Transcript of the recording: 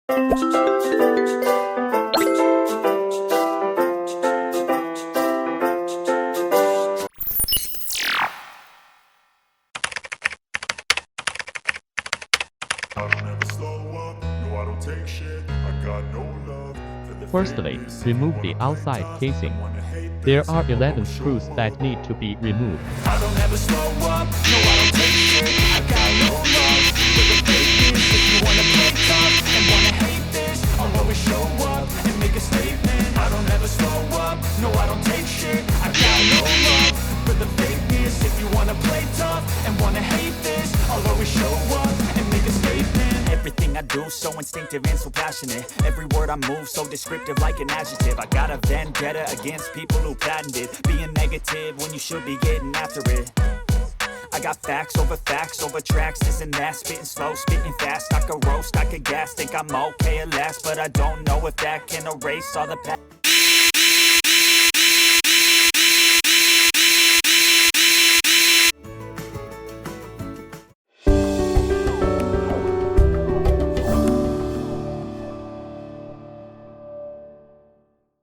Firstly, remove the outside casing. There are 11 screws that need to be removed. I don't ever slow up, no I don't take shit, I got no love for the fakeness. If you wanna play tough and wanna hate this, I'll always show up and make a statement. I don't ever slow up, no I don't take shit, I got no love for the fakeness. If you wanna play tough and wanna hate this, I'll always show up and make a statement. Everything I do so instinctive and so passionate. Every word I move so descriptive like an adjective. I got a vendetta against people who patented being negative when you should be getting after it. I got facts over tracks, this and that. Spitting slow, spitting fast. I could roast, I could gas. Think I'm okay at last, but I don't know if that can erase all the past.